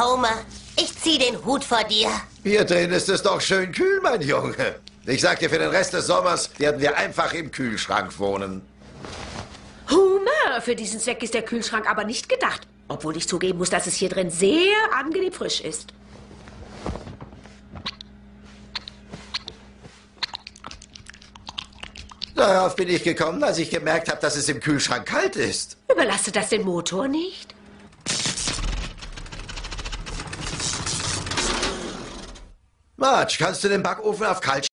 Homer, ich zieh den Hut vor dir. Hier drin ist es doch schön kühl, mein Junge. Ich sag dir, für den Rest des Sommers werden wir einfach im Kühlschrank wohnen. Homer, für diesen Zweck ist der Kühlschrank aber nicht gedacht. Obwohl ich zugeben muss, dass es hier drin sehr angenehm frisch ist. Darauf bin ich gekommen, als ich gemerkt habe, dass es im Kühlschrank kalt ist. Überlastet das den Motor nicht? Marge, kannst du den Backofen auf kalt